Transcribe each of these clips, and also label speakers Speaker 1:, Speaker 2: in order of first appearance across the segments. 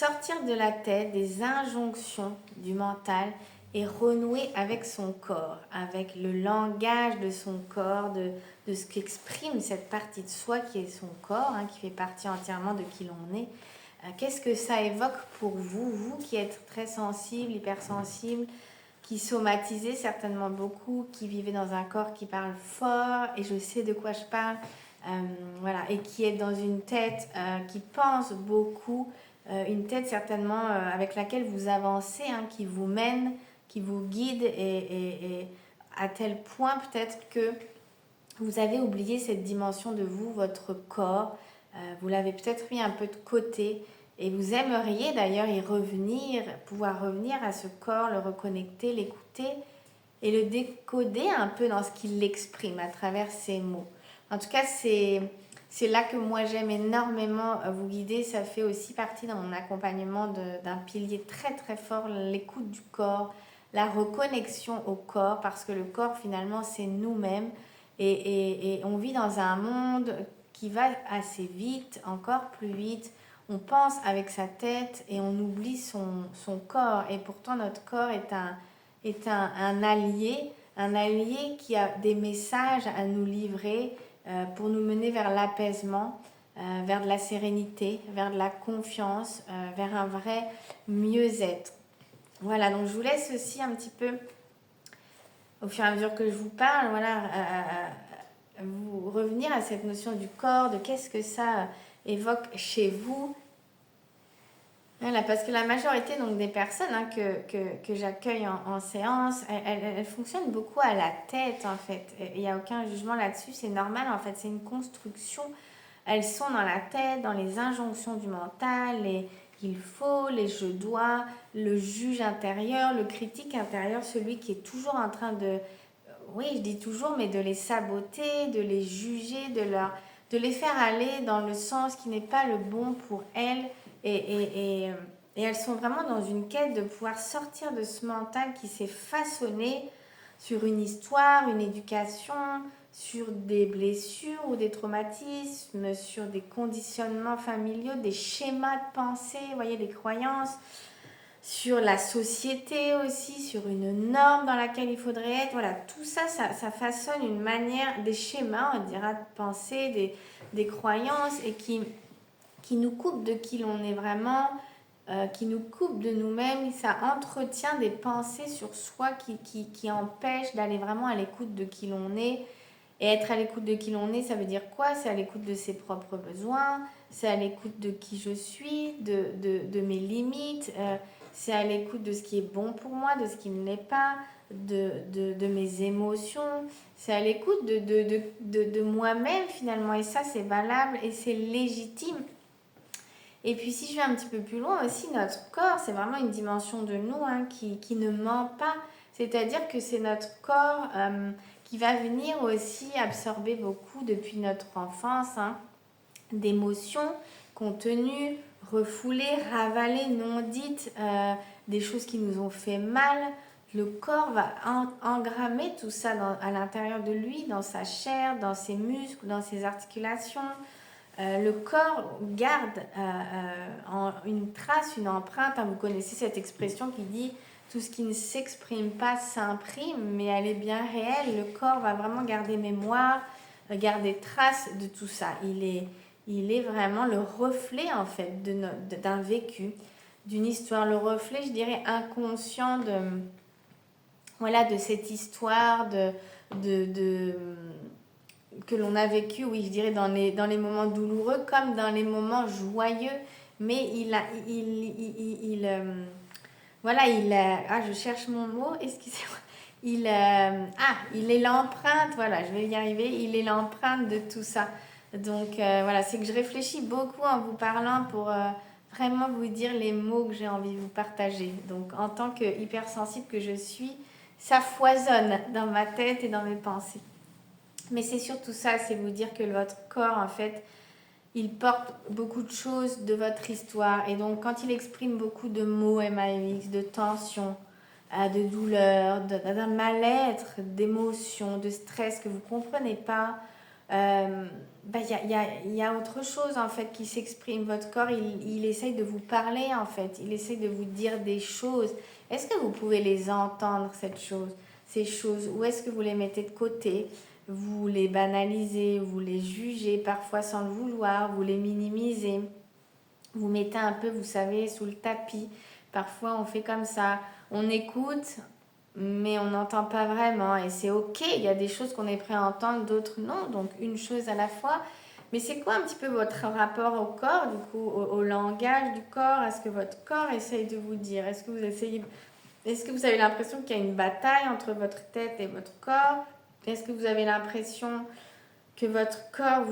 Speaker 1: sortir de la tête des injonctions du mental et renouer avec son corps, avec le langage de son corps, de ce qu'exprime cette partie de soi qui est son corps, qui fait partie entièrement de qui l'on est. Qu'est-ce que ça évoque pour vous, vous qui êtes très sensible, hypersensible, qui somatisez certainement beaucoup, qui vivez dans un corps qui parle fort, et je sais de quoi je parle, voilà, et qui est dans une tête qui pense beaucoup, une tête certainement avec laquelle vous avancez, qui vous mène, qui vous guide, et à tel point peut-être que vous avez oublié cette dimension de vous, votre corps, vous l'avez peut-être mis un peu de côté, et vous aimeriez d'ailleurs y revenir, pouvoir revenir à ce corps, le reconnecter, l'écouter et le décoder un peu dans ce qu'il exprime à travers ses mots. En tout cas, c'est là que moi j'aime énormément vous guider. Ça fait aussi partie dans mon accompagnement d'un pilier très très fort, l'écoute du corps, la reconnexion au corps, parce que le corps finalement c'est nous-mêmes, et on vit dans un monde qui va assez vite, encore plus vite. On pense avec sa tête et on oublie son corps, et pourtant notre corps est un allié qui a des messages à nous livrer pour nous mener vers l'apaisement, vers de la sérénité, vers de la confiance, vers un vrai mieux-être. Voilà, donc je vous laisse aussi un petit peu, au fur et à mesure que je vous parle, voilà, vous revenir à cette notion du corps, de qu'est-ce que ça évoque chez vous. Voilà, parce que la majorité donc, des personnes que j'accueille en séance, elles fonctionnent beaucoup à la tête en fait. Il n'y a aucun jugement là-dessus, c'est normal en fait, c'est une construction. Elles sont dans la tête, dans les injonctions du mental, les il faut, les je dois, le juge intérieur, le critique intérieur, celui qui est toujours en train de, oui je dis toujours, mais de les saboter, de les juger, de les faire aller dans le sens qui n'est pas le bon pour elles. Et elles sont vraiment dans une quête de pouvoir sortir de ce mental qui s'est façonné sur une histoire, une éducation, sur des blessures ou des traumatismes, sur des conditionnements familiaux, des schémas de pensée, vous voyez, des croyances, sur la société aussi, sur une norme dans laquelle il faudrait être. Voilà, tout ça, ça façonne une manière, des schémas, on dira, de penser, des croyances, et qui nous coupe de qui l'on est vraiment, qui nous coupe de nous-mêmes. Ça entretient des pensées sur soi qui empêchent d'aller vraiment à l'écoute de qui l'on est. Et être à l'écoute de qui l'on est, ça veut dire quoi? C'est à l'écoute de ses propres besoins, c'est à l'écoute de qui je suis, de mes limites, c'est à l'écoute de ce qui est bon pour moi, de ce qui ne l'est pas, de mes émotions, c'est à l'écoute de moi-même finalement. Et ça, c'est valable et c'est légitime. Et puis si je vais un petit peu plus loin aussi, notre corps, c'est vraiment une dimension de nous qui ne ment pas. C'est-à-dire que c'est notre corps qui va venir aussi absorber beaucoup depuis notre enfance d'émotions contenues, refoulées, ravalées, non dites, des choses qui nous ont fait mal. Le corps va engrammer tout ça à l'intérieur de lui, dans sa chair, dans ses muscles, dans ses articulations. Le corps garde une trace, une empreinte. Vous connaissez cette expression qui dit tout ce qui ne s'exprime pas s'imprime, mais elle est bien réelle. Le corps va vraiment garder mémoire, garder trace de tout ça. Il est vraiment le reflet en fait d'un vécu, d'une histoire, le reflet, je dirais, inconscient de cette histoire que l'on a vécu, oui, je dirais, dans les moments douloureux comme dans les moments joyeux. Mais je cherche mon mot, excusez-moi. Il est l'empreinte, voilà, je vais y arriver, il est l'empreinte de tout ça. Donc voilà, c'est que je réfléchis beaucoup en vous parlant pour vraiment vous dire les mots que j'ai envie de vous partager. Donc en tant que hypersensible que je suis, ça foisonne dans ma tête et dans mes pensées. Mais c'est surtout ça, c'est vous dire que votre corps, en fait, il porte beaucoup de choses de votre histoire. Et donc, quand il exprime beaucoup de mots MAX, de tension, de douleur, d'un mal-être, d'émotions, de stress que vous ne comprenez pas, il y a autre chose en fait qui s'exprime. Votre corps, il essaye de vous parler en fait. Il essaye de vous dire des choses. Est-ce que vous pouvez les entendre, ces choses, ou est-ce que vous les mettez de côté? Vous les banalisez, vous les jugez parfois sans le vouloir, vous les minimisez. Vous mettez un peu, vous savez, sous le tapis. Parfois, on fait comme ça. On écoute, mais on n'entend pas vraiment. Et c'est OK. Il y a des choses qu'on est prêt à entendre, d'autres non. Donc, une chose à la fois. Mais c'est quoi un petit peu votre rapport au corps, du coup, au langage du corps? Est-ce que votre corps essaye de vous dire? Est-ce que vous avez l'impression qu'il y a une bataille entre votre tête et votre corps? Est-ce que vous avez l'impression que votre corps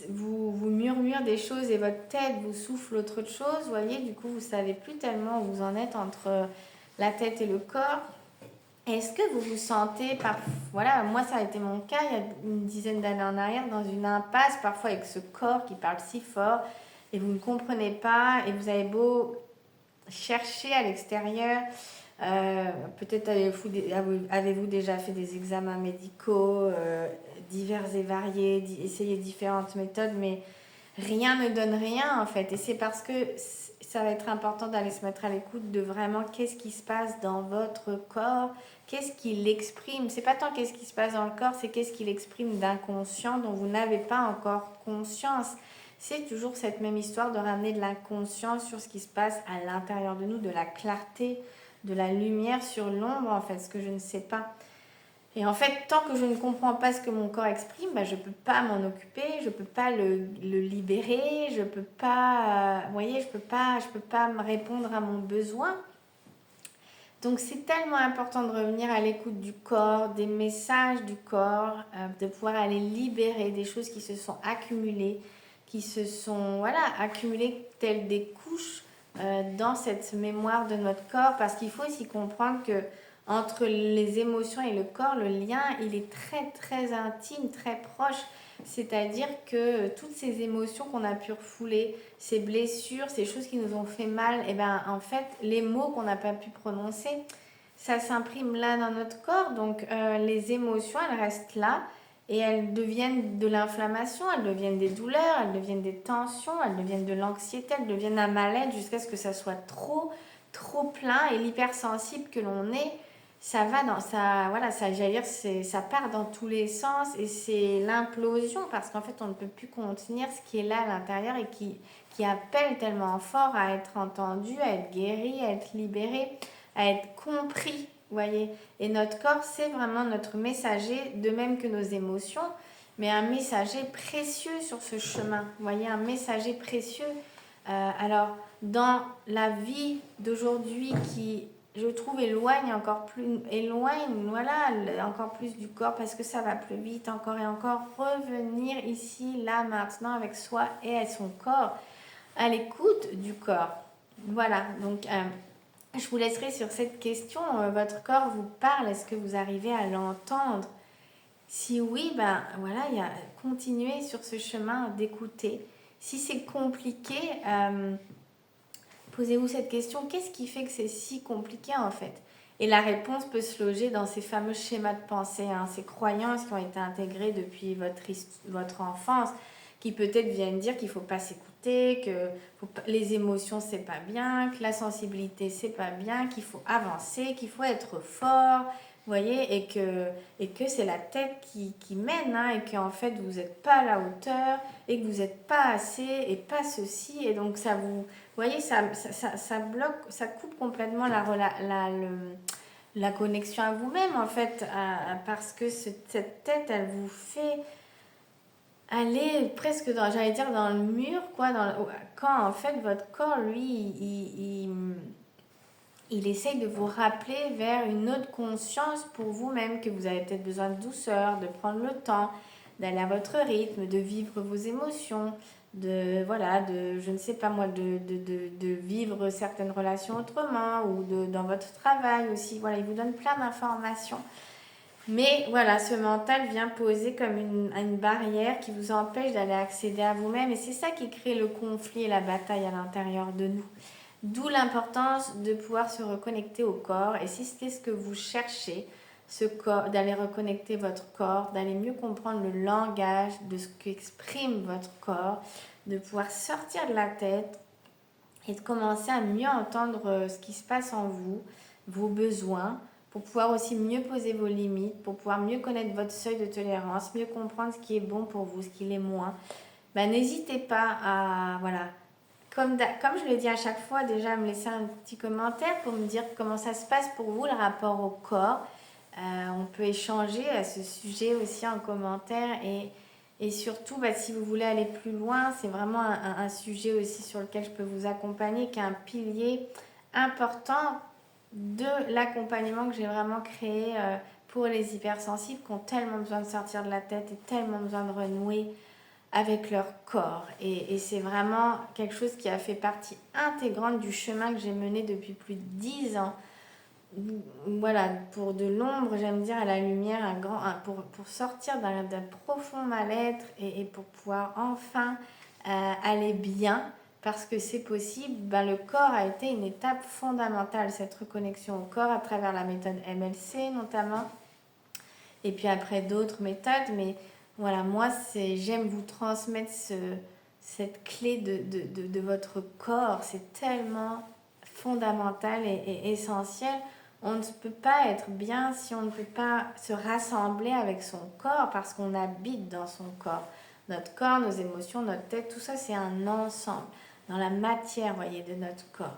Speaker 1: vous murmure des choses et votre tête vous souffle autre chose? Vous voyez, du coup, vous savez plus tellement où vous en êtes entre la tête et le corps. Est-ce que vous vous sentez, voilà, moi ça a été mon cas il y a une dizaine d'années en arrière, dans une impasse, parfois avec ce corps qui parle si fort, et vous ne comprenez pas, et vous avez beau chercher à l'extérieur, peut-être avez-vous déjà fait des examens médicaux divers et variés, essayé différentes méthodes, mais rien ne donne rien en fait. Et c'est parce que ça va être important d'aller se mettre à l'écoute de vraiment qu'est-ce qui se passe dans votre corps, qu'est-ce qu'il exprime. C'est pas tant qu'est-ce qui se passe dans le corps, c'est qu'est-ce qu'il exprime d'inconscient dont vous n'avez pas encore conscience. C'est toujours cette même histoire de ramener de l'inconscient sur ce qui se passe à l'intérieur de nous, de la clarté, de la lumière sur l'ombre en fait, ce que je ne sais pas. Et en fait, tant que je ne comprends pas ce que mon corps exprime, je ne peux pas m'en occuper, je ne peux pas le libérer, je ne peux pas, vous voyez, je peux pas me répondre à mon besoin. Donc c'est tellement important de revenir à l'écoute du corps, des messages du corps, de pouvoir aller libérer des choses qui se sont accumulées, qui se sont accumulées telles des couches dans cette mémoire de notre corps, parce qu'il faut aussi comprendre que entre les émotions et le corps, le lien, il est très très intime, très proche. C'est-à-dire que toutes ces émotions qu'on a pu refouler, ces blessures, ces choses qui nous ont fait mal, et ben en fait, les mots qu'on n'a pas pu prononcer, ça s'imprime là dans notre corps. Donc les émotions, elles restent là et elles deviennent de l'inflammation, elles deviennent des douleurs, elles deviennent des tensions, elles deviennent de l'anxiété, elles deviennent un mal-être jusqu'à ce que ça soit trop, trop plein. Et l'hypersensible que l'on est, ça va dans ça, voilà, ça, j'allais dire, ça part dans tous les sens et c'est l'implosion parce qu'en fait, on ne peut plus contenir ce qui est là à l'intérieur et qui appelle tellement fort à être entendu, à être guéri, à être libéré, à être compris, vous voyez. Et notre corps, c'est vraiment notre messager, de même que nos émotions, mais un messager précieux sur ce chemin, vous voyez, un messager précieux. Alors, dans la vie d'aujourd'hui qui, je trouve, éloigne encore plus du corps parce que ça va plus vite, encore et encore, revenir ici, là, maintenant, avec soi et à son corps, à l'écoute du corps. Voilà, donc je vous laisserai sur cette question. Votre corps vous parle, est-ce que vous arrivez à l'entendre? Si oui, continuez sur ce chemin d'écouter. Si c'est compliqué, posez-vous cette question, qu'est-ce qui fait que c'est si compliqué en fait? Et la réponse peut se loger dans ces fameux schémas de pensée, ces croyances qui ont été intégrées depuis votre enfance, qui peut-être viennent dire qu'il ne faut pas s'écouter, que les émotions c'est pas bien, que la sensibilité c'est pas bien, qu'il faut avancer, qu'il faut être fort, vous voyez, et que c'est la tête qui mène, et qu'en fait vous n'êtes pas à la hauteur, et que vous n'êtes pas assez, et pas ceci, et donc ça vous voyez, ça bloque, ça coupe complètement la connexion à vous-même, en fait, parce que cette tête, elle vous fait aller presque dans, j'allais dire, dans le mur, quoi, quand en fait votre corps, lui, il essaye de vous rappeler vers une autre conscience pour vous-même, que vous avez peut-être besoin de douceur, de prendre le temps, d'aller à votre rythme, de vivre vos émotions, je ne sais pas moi, de vivre certaines relations autrement ou dans votre travail aussi. Voilà, il vous donne plein d'informations. Mais voilà, ce mental vient poser comme une barrière qui vous empêche d'aller accéder à vous-même et c'est ça qui crée le conflit et la bataille à l'intérieur de nous. D'où l'importance de pouvoir se reconnecter au corps et si c'est ce que vous cherchez, ce corps, d'aller reconnecter votre corps, d'aller mieux comprendre le langage de ce qu'exprime votre corps, de pouvoir sortir de la tête et de commencer à mieux entendre ce qui se passe en vous, vos besoins, pour pouvoir aussi mieux poser vos limites, pour pouvoir mieux connaître votre seuil de tolérance, mieux comprendre ce qui est bon pour vous, ce qui l'est moins. N'hésitez pas à, voilà, comme je le dis à chaque fois, déjà me laisser un petit commentaire pour me dire comment ça se passe pour vous, le rapport au corps. On peut échanger à ce sujet aussi en commentaire et surtout, si vous voulez aller plus loin, c'est vraiment un sujet aussi sur lequel je peux vous accompagner, qui est un pilier important de l'accompagnement que j'ai vraiment créé pour les hypersensibles qui ont tellement besoin de sortir de la tête et tellement besoin de renouer avec leur corps. Et c'est vraiment quelque chose qui a fait partie intégrante du chemin que j'ai mené depuis plus de 10 ans. Voilà, pour de l'ombre, j'aime dire, à la lumière, pour sortir d'un profond mal-être et pour pouvoir enfin aller bien, parce que c'est possible. Le corps a été une étape fondamentale, cette reconnexion au corps à travers la méthode MLC notamment, et puis après d'autres méthodes, mais voilà, moi j'aime vous transmettre cette clé de votre corps, c'est tellement fondamental et essentiel. On ne peut pas être bien si on ne peut pas se rassembler avec son corps, parce qu'on habite dans son corps. Notre corps, nos émotions, notre tête, tout ça c'est un ensemble, dans la matière, voyez, de notre corps.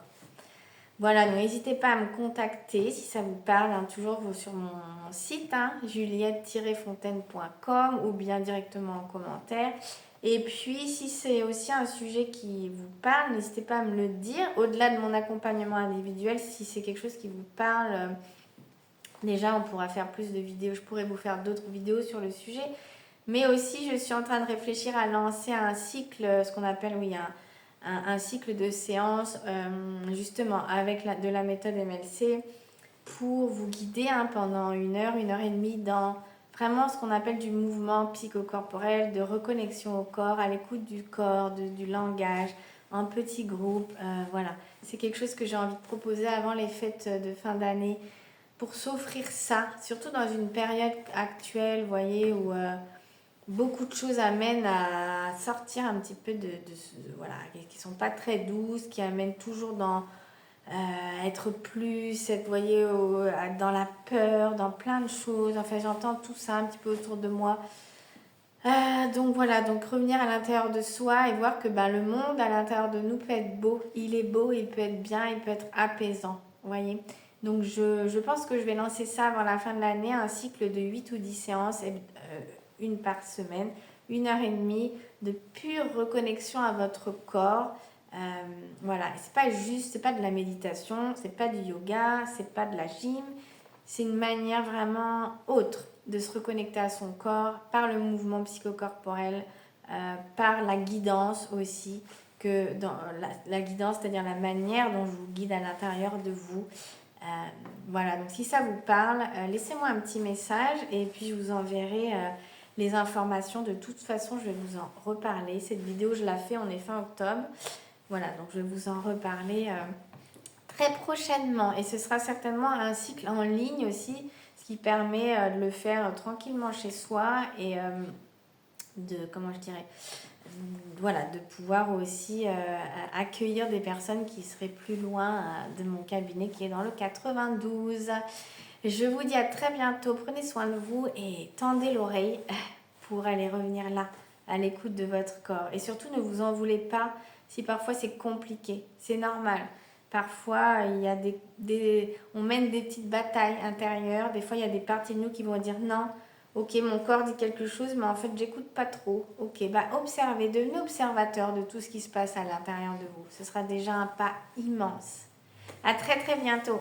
Speaker 1: Voilà, donc n'hésitez pas à me contacter si ça vous parle, toujours sur mon site, juliette-fontaine.com, ou bien directement en commentaire. Et puis, si c'est aussi un sujet qui vous parle, n'hésitez pas à me le dire. Au-delà de mon accompagnement individuel, si c'est quelque chose qui vous parle, déjà on pourra faire plus de vidéos, je pourrais vous faire d'autres vidéos sur le sujet. Mais aussi, je suis en train de réfléchir à lancer un cycle, ce qu'on appelle, un cycle de séances, justement, avec de la méthode MLC, pour vous guider pendant 1 heure et demie, dans vraiment ce qu'on appelle du mouvement psychocorporel, de reconnexion au corps, à l'écoute du corps, du langage, en petits groupes. Voilà, c'est quelque chose que j'ai envie de proposer avant les fêtes de fin d'année, pour s'offrir ça, surtout dans une période actuelle, vous voyez, où beaucoup de choses amènent à sortir un petit peu voilà, qui sont pas très douces, qui amènent toujours dans être plus, vous voyez, dans la peur, dans plein de choses. Enfin, j'entends tout ça un petit peu autour de moi. Donc voilà, donc revenir à l'intérieur de soi et voir que le monde à l'intérieur de nous peut être beau. Il est beau, il peut être bien, il peut être apaisant, vous voyez. Donc je pense que je vais lancer ça avant la fin de l'année, un cycle de 8 ou 10 séances, une par semaine, 1 heure et demie de pure reconnexion à votre corps. Voilà, c'est pas de la méditation, c'est pas du yoga, c'est pas de la gym, c'est une manière vraiment autre de se reconnecter à son corps par le mouvement psychocorporel, par la guidance aussi, que dans la guidance, c'est-à-dire la manière dont je vous guide à l'intérieur de vous. Voilà, donc si ça vous parle, laissez-moi un petit message et puis je vous enverrai les informations. De toute façon, je vais vous en reparler. Cette vidéo, je la fais, on est fin octobre. Voilà, donc je vais vous en reparler très prochainement. Et ce sera certainement un cycle en ligne aussi, ce qui permet de le faire tranquillement chez soi et voilà, de pouvoir aussi accueillir des personnes qui seraient plus loin de mon cabinet qui est dans le 92. Je vous dis à très bientôt, prenez soin de vous et tendez l'oreille pour aller revenir là, à l'écoute de votre corps. Et surtout, ne vous en voulez pas si parfois c'est compliqué, c'est normal. Parfois, il y a on mène des petites batailles intérieures. Des fois, il y a des parties de nous qui vont dire non, ok, mon corps dit quelque chose, mais en fait, j'écoute pas trop. Ok, observez, devenez observateur de tout ce qui se passe à l'intérieur de vous. Ce sera déjà un pas immense. À très très bientôt.